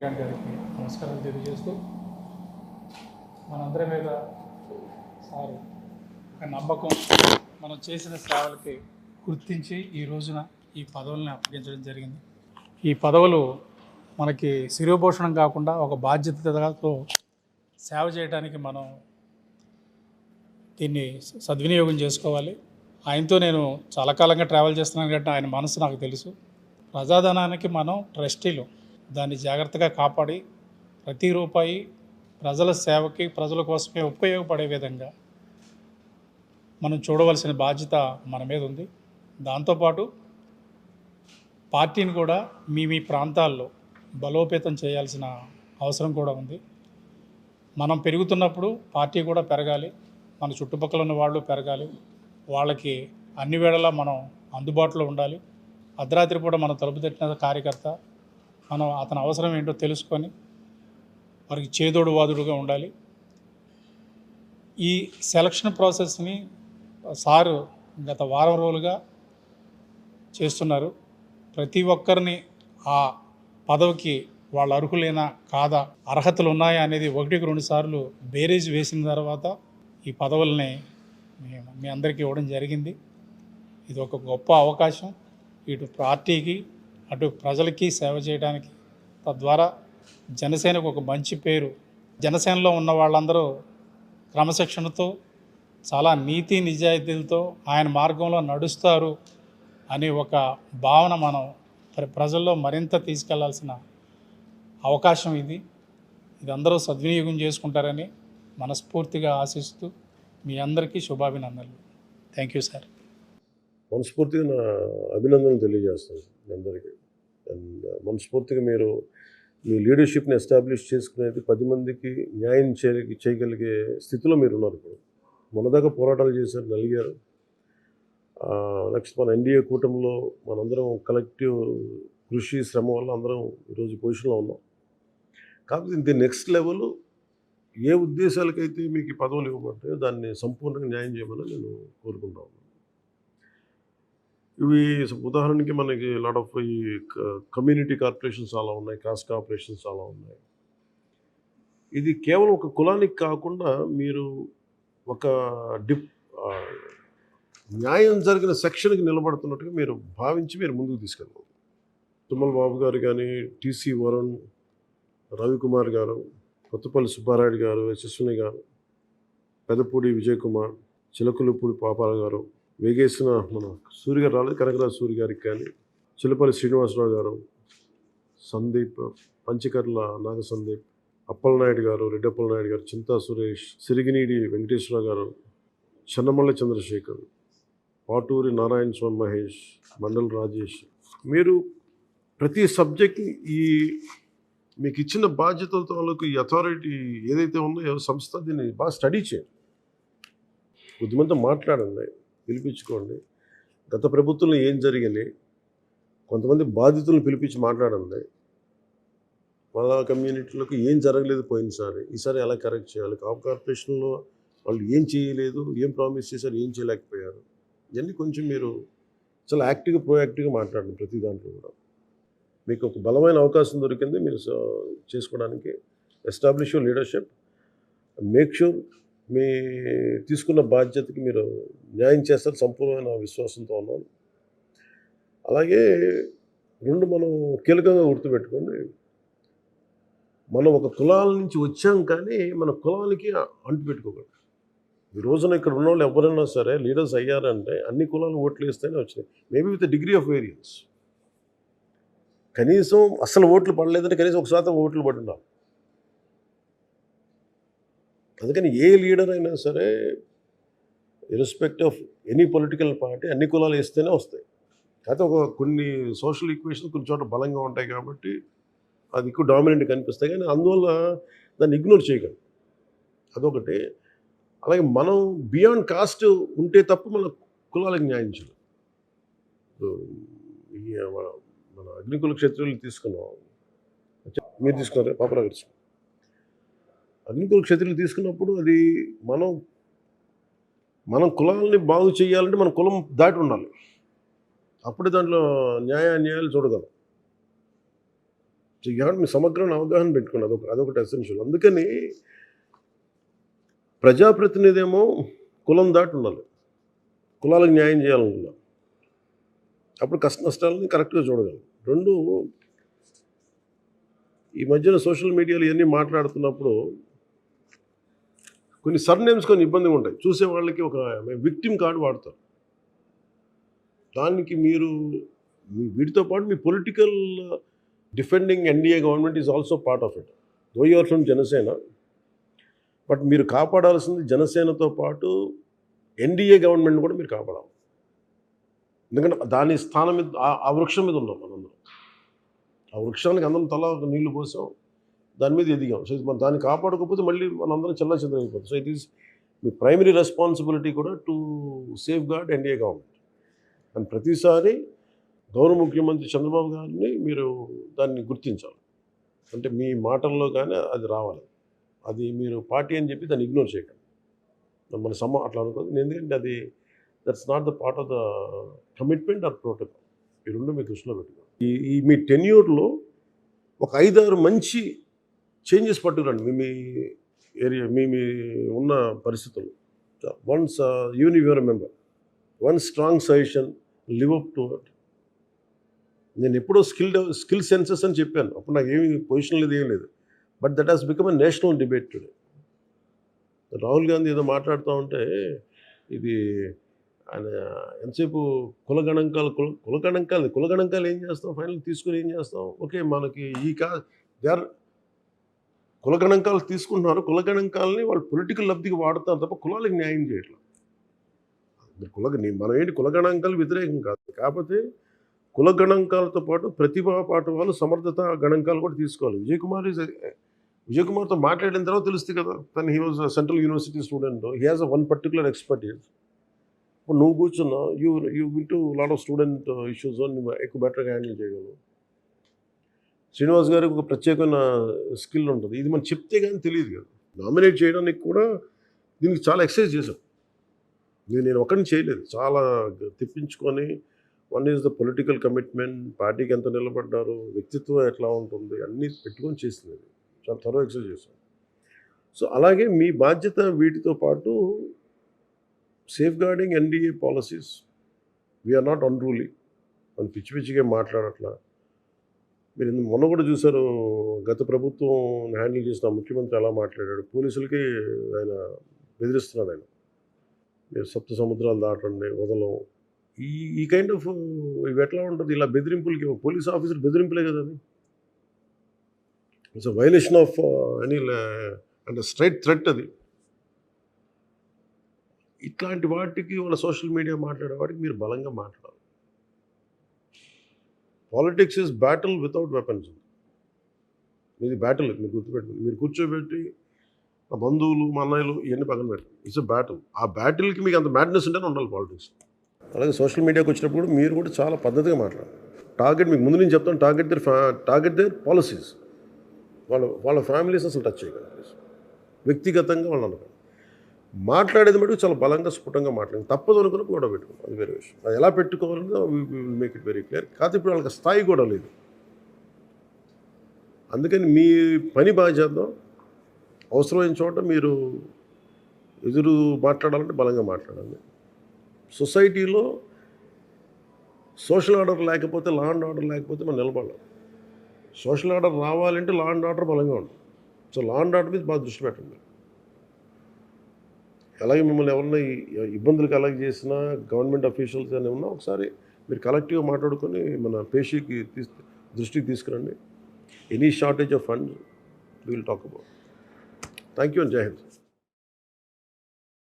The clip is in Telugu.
గారికి నమస్కారాలు తెలియజేస్తూ మనందరి మీద సార్ ఒక నమ్మకం మనం చేసిన సేవలకి గుర్తించి ఈ రోజున ఈ పదవుల్ని అప్పగించడం జరిగింది. ఈ పదవులు మనకి శిరోభూషణం కాకుండా ఒక బాధ్యతతో సేవ చేయడానికి మనం దీన్ని సద్వినియోగం చేసుకోవాలి. ఆయనతో నేను చాలా కాలంగా ట్రావెల్ చేస్తున్నాను కాబట్టి ఆయన మనసు నాకు తెలుసు. ప్రజాధనానికి మనం ట్రస్టీలు, దాన్ని జాగ్రత్తగా కాపాడి ప్రతి రూపాయి ప్రజల సేవకి, ప్రజల కోసమే ఉపయోగపడే విధంగా మనం చూడవలసిన బాధ్యత మన మీద ఉంది. దాంతోపాటు పార్టీని కూడా మీ ప్రాంతాల్లో బలోపేతం చేయాల్సిన అవసరం కూడా ఉంది. మనం పెరుగుతున్నప్పుడు పార్టీ కూడా పెరగాలి, మన చుట్టుపక్కల ఉన్న వాళ్ళు పెరగాలి, వాళ్ళకి అన్ని వేళలా మనం అందుబాటులో ఉండాలి. అర్ధరాత్రి పూట మనం తలుపు తట్టిన కార్యకర్త మనం అతని అవసరం ఏంటో తెలుసుకొని వారికి చేదోడు వాదుడుగా ఉండాలి. ఈ సెలక్షన్ ప్రాసెస్ని సారు గత వారం రోజులుగా చేస్తున్నారు. ప్రతి ఒక్కరిని ఆ పదవికి వాళ్ళు అర్హులేనా కాదా, అర్హతలు ఉన్నాయా అనేది 1-2 సార్లు బేరేజ్ వేసిన తర్వాత ఈ పదవుల్ని మీ అందరికీ ఇవ్వడం జరిగింది. ఇది ఒక గొప్ప అవకాశం, ఇటు పార్టీకి అటు ప్రజలకి సేవ చేయడానికి. తద్వారా జనసేనకు ఒక మంచి పేరు, జనసేనలో ఉన్న వాళ్ళందరూ క్రమశిక్షణతో చాలా నీతి నిజాయితీలతో ఆయన మార్గంలో నడుస్తారు అనే ఒక భావన మనం ప్రజల్లో మరింత తీసుకెళ్లాల్సిన అవకాశం ఇది. ఇది అందరూ సద్వినియోగం చేసుకుంటారని మనస్ఫూర్తిగా ఆశిస్తూ మీ అందరికీ శుభాభినందనలు. Thank you sir. మనస్ఫూర్తిగా నా అభినందనలు తెలియజేస్తాను మీ అందరికీ. అండ్ మనస్ఫూర్తిగా మీరు మీ లీడర్షిప్ని ఎస్టాబ్లిష్ చేసుకునేది 10 మందికి న్యాయం చేయగలిగే స్థితిలో మీరు ఉన్నారు. ఇప్పుడు మొన్నదాకా పోరాటాలు చేశారు, నలిగారు. నెక్స్ట్ మన ఎన్డీఏ కూటమిలో మనందరం కలెక్టివ్ కృషి శ్రమ వల్ల అందరం ఈరోజు పొజిషన్లో ఉన్నాం. కాకపోతే ఇంత నెక్స్ట్ లెవెల్ ఏ ఉద్దేశాలకైతే మీకు ఈ పదవులు ఇవ్వబడ్డాయో దాన్ని సంపూర్ణంగా న్యాయం చేయమని నేను కోరుకుంటా ఉన్నాను. ఇవి ఉదాహరణకి మనకి లాట్ ఆఫ్ ఈ కమ్యూనిటీ కార్పొరేషన్స్ చాలా ఉన్నాయి, కాస్ట్ కార్పొరేషన్స్ చాలా ఉన్నాయి. ఇది కేవలం ఒక కులానికి కాకుండా మీరు ఒక న్యాయం జరిగిన సెక్షన్కి నిలబడుతున్నట్టుగా మీరు భావించి మీరు ముందుకు తీసుకెళ్ళాలి. తుమ్మల బాబు గారు కానీ, టీసీ వరుణ్, రవికుమార్ గారు, కొత్తపల్లి సుబ్బారాయుడు గారు, యశస్విని గారు, పెదపూడి విజయ్ కుమార్, చిలకలపూడి పాపాల గారు, వేగేసిన మన సూర్య గారు రాలేదు, కనకరాజు సూర్య గారికి కానీ, చిలపల్లి శ్రీనివాసరావు గారు, సందీప్, పంచకర్ల నాగ సందీప్, అప్పలనాయుడు గారు, రెడ్డప్పలనాయుడు గారు, చింతా సురేష్, సిరిగినీడి వెంకటేశ్వరరావు గారు, చెన్నమల్లి చంద్రశేఖర్, పాటూరి నారాయణ స్వామి మహేష్, మండల్ రాజేష్. మీరు ప్రతి సబ్జెక్ట్ని మీకు ఇచ్చిన బాధ్యతలతో వాళ్ళకు ఈ అథారిటీ ఏదైతే ఉందో సంస్థ దీన్ని బాగా స్టడీ చేయండి, కొద్దిమందితో మాట్లాడండి, పిలిపించుకోండి. గత ప్రభుత్వంలో ఏం జరిగింది, కొంతమంది బాధితులను పిలిపించి మాట్లాడండి. వాళ్ళ కమ్యూనిటీలకు ఏం జరగలేదు పోయినసారి, ఈసారి ఎలా కరెక్ట్ చేయాలి, కార్పొరేషన్లో వాళ్ళు ఏం చేయలేదు, ఏం ప్రామిస్ చేశారు, ఏం చేయలేకపోయారు, ఇవన్నీ కొంచెం మీరు చాలా యాక్టివ్గా ప్రోయాక్టివ్గా మాట్లాడండి. ప్రతి దాంట్లో కూడా మీకు ఒక బలమైన అవకాశం దొరికింది మీరు చేసుకోవడానికి. Establish your leadership, make sure మీ తీసుకున్న బాధ్యతకి మీరు న్యాయం చేస్తారు, సంపూర్ణమైన విశ్వాసంతో ఉన్నాను. అలాగే మనం కీలకంగా గుర్తుపెట్టుకోండి, మనం ఒక కులాల నుంచి వచ్చాం కానీ మన కులాలకి అంటు పెట్టుకోకూడదు. ఈ రోజున ఇక్కడ ఉన్న వాళ్ళు ఎవరైనా సరే లీడర్స్ అయ్యారంటే అన్ని కులాలు ఓట్లు వేస్తేనే వచ్చినాయి, maybe with degree of variance. కనీసం అసలు ఓట్లు పడలేదంటే కనీసం 1% ఓట్లు పడి ఉండాలి. అందుకని ఏ లీడర్ అయినా సరే ఇర్రెస్పెక్ట్ ఆఫ్ ఎనీ పొలిటికల్ పార్టీ అన్ని కులాలు వేస్తేనే వస్తాయి. అయితే కొన్ని సోషల్ ఈక్వేషన్స్ కొన్ని చోట బలంగా ఉంటాయి కాబట్టి అది ఎక్కువ డామినెంట్ కనిపిస్తాయి, కానీ అందువల్ల దాన్ని ఇగ్నోర్ చేయగలం, అదొకటి. అలాగే మనం బియాండ్ కాస్ట్ ఉంటే తప్ప మన కులాలకు న్యాయం చేయాలి. మన అగ్నికుల క్షత్రియులు తీసుకున్నాం, మీరు తీసుకున్నారు పాపరావు గారు. అగ్నికుల క్షత్రియులు తీసుకున్నప్పుడు అది మనం కులాలని బాగు చేయాలంటే మన కులం దాటి ఉండాలి, అప్పుడే దాంట్లో న్యాయాలు చూడగలం. మీ సమగ్రమైన అవగాహన పెట్టుకుని అదొకటి ఎసెన్షియల్. అందుకని ప్రజాప్రతినిధి ఏమో కులం దాటి ఉండాలి, కులాలకు న్యాయం చేయాలనుకున్నాం, అప్పుడు కష్ట నష్టాలని కరెక్ట్గా చూడగలం. రెండు, ఈ మధ్యన సోషల్ మీడియాలో ఇవన్నీ మాట్లాడుతున్నప్పుడు కొన్ని సర్నేమ్స్ కొన్ని ఇబ్బందిగా ఉంటాయి. చూసే వాళ్ళకి ఒక విక్టిమ్ కార్డు వాడతారు. దానికి మీరు వీటితో పాటు మీ political defending NDA government is also part of it. Though you are from Janasena, but మీరు కాపాడాల్సింది జనసేనతో పాటు ఎన్డీఏ గవర్నమెంట్ కూడా మీరు కాపాడాలి. ఎందుకంటే దాని స్థానం మీద ఆ వృక్షం మీద ఉన్నాం మనందరం. ఆ వృక్షానికి అందరం తల నీళ్లు పోసాం, దాని మీద ఎదిగాం. సో మనం దాన్ని కాపాడకపోతే మళ్ళీ మనందరం చెల్లాచెదరం అయిపోతాం. సో ఇట్ ఈస్ మీ ప్రైమరీ రెస్పాన్సిబిలిటీ కూడా to safeguard NDA government. And ప్రతిసారి గౌరవ ముఖ్యమంత్రి చంద్రబాబు గారిని మీరు దాన్ని గుర్తించాలి. అంటే మీ మాటల్లో కానీ అది రావాలి. అది మీరు పార్టీ అని చెప్పి దాన్ని ఇగ్నోర్ చేయకండి. మన అట్లా అనుకోదు. ఎందుకంటే అది that's not the part of the commitment or protocol. ఈ రెండు మీ దృష్టిలో పెట్టుకోండి. ఈ మీ టెన్యూర్లో ఒక 5-6 మంచి చేంజెస్ పట్టుకురండి మీ ఏరియా, మీ ఉన్న పరిస్థితుల్లో. Once even you are member, one strong suggestion, live up to it. నేను ఎప్పుడో స్కిల్ సెన్సెస్ అని చెప్పాను, అప్పుడు నాకు ఏమి పొజిషన్ లేదు, ఏం లేదు. But that has become a national debate today. Rahul Gandhi ఏదో మాట్లాడుతూ ఉంటే ఇది ఆయన ఎంతసేపు కులగణంకాలు ఏం చేస్తాం, ఫైనల్ తీసుకుని ఏం చేస్తాం, ఓకే మనకి కులగణంకాలు తీసుకుంటున్నారు, కులగణంకాలని వాళ్ళు పొలిటికల్ లబ్ధికి వాడతారు తప్ప కులాలకు న్యాయం చేయట్లేదు. మనం ఏంటి కులగణాంకాలు వ్యతిరేకం కాదు, కాకపోతే కులగణాంకాలతో పాటు ప్రతిభా పాఠవాలు, సమర్థత గణాంకాలు కూడా తీసుకోవాలి. విజయ్ కుమార్తో మాట్లాడిన తర్వాత తెలుస్తుంది కదా, తను he was central university student, he has one particular expertise. ఇప్పుడు నువ్వు కూర్చున్నా you will to lot of student issues నువ్వు ఎక్కువ బెటర్గా హ్యాండిల్ చేయగలవు. శ్రీనివాస్ గారికి ఒక ప్రత్యేకమైన స్కిల్ ఉంటుంది, ఇది మనం చెప్తే కానీ తెలియదు కదా. నామినేట్ చేయడానికి కూడా దీనికి చాలా ఎక్సర్సైజ్ చేశాం. నేను ఒకరిని చేయలేదు, చాలా తెప్పించుకొని. One is the political commitment, పార్టీకి ఎంత నిలబడ్డారు, వ్యక్తిత్వం ఎట్లా ఉంటుంది, అన్నీ పెట్టుకొని చేసింది. చాలా త్వరగా ఎక్సర్సైజ్ చేశాం. సో అలాగే మీ బాధ్యత వీటితో పాటు safeguarding NDA policies. We are not unruly, మనం పిచ్చి పిచ్చిగా మాట్లాడట్లా. మీరు మొన్న కూడా చూశారు, గత ప్రభుత్వం హ్యాండిల్ చేసిన ముఖ్యమంత్రి ఎలా మాట్లాడాడు. పోలీసులకి ఆయన బెదిరిస్తున్నాడు. ఆయన మీరు సప్త సముద్రాలు దాటండి, వదలం, ఈ కైండ్ ఆఫ్ ఇవి ఎట్లా ఉంటుంది. ఇలా బెదిరింపులకి పోలీస్ ఆఫీసర్ బెదిరింపులే కదా అది. It's a violation of any అంటే స్ట్రైట్ థ్రెట్ అది. ఇట్లాంటి వాటికి వాళ్ళ సోషల్ మీడియా మాట్లాడే వాటికి మీరు బలంగా మాట్లాడాలి. Politics is battle without weapons. ఇది బ్యాటిల్, మీరు గుర్తుపెట్టుకోండి. మీరు కూర్చోబెట్టి మా బంధువులు, మా అన్నయ్యలు ఇవన్నీ పక్కన పెట్టండి. It's a battle. ఆ బ్యాటిల్కి మీకు అంత మ్యాడ్నెస్ ఉంటేనే ఉండాలి పాలిటిక్స్. అలాగే సోషల్ మీడియాకి వచ్చినప్పుడు మీరు కూడా చాలా పద్ధతిగా మాట్లాడాలి. మీకు ముందు నేను చెప్తాను, టార్గెట్ దేర్ పాలసీస్. వాళ్ళ ఫ్యామిలీస్ అసలు టచ్ చేయగలరు. వ్యక్తిగతంగా వాళ్ళు అనుకోండి. మాట్లాడేది మటుకు చాలా బలంగా, స్ఫుటంగా మాట్లాడి తప్పదు అనుకున్న కూడా పెట్టుకోండి, అది వేరే విషయం. అది ఎలా పెట్టుకోవాలన్నా will make it very clear. కాకపోతే ఇప్పుడు వాళ్ళకి స్థాయి కూడా లేదు. అందుకని మీ పని బాగా చేద్దాం. అవసరమైన చోట మీరు ఎదురు మాట్లాడాలంటే బలంగా మాట్లాడాలి. సొసైటీలో సోషల్ ఆర్డర్ లేకపోతే, లా అండ్ ఆర్డర్ లేకపోతే మనం నిలబడాలి. సోషల్ ఆర్డర్ రావాలంటే లా అండ్ ఆర్డర్ బలంగా ఉంటుంది. సో లా అండ్ ఆర్డర్ మీద బాగా దృష్టి పెట్టండి. అలాగే మిమ్మల్ని ఎవరన్నా ఇబ్బందులకు అలాగే చేసినా, గవర్నమెంట్ అఫీషియల్స్ అని ఉన్నా ఒకసారి మీరు కలెక్టివ్గా మాట్లాడుకొని మన పేషీకి దృష్టికి తీసుకురండి. Any shortage of funds will talk about. Thank you and జై హింద్.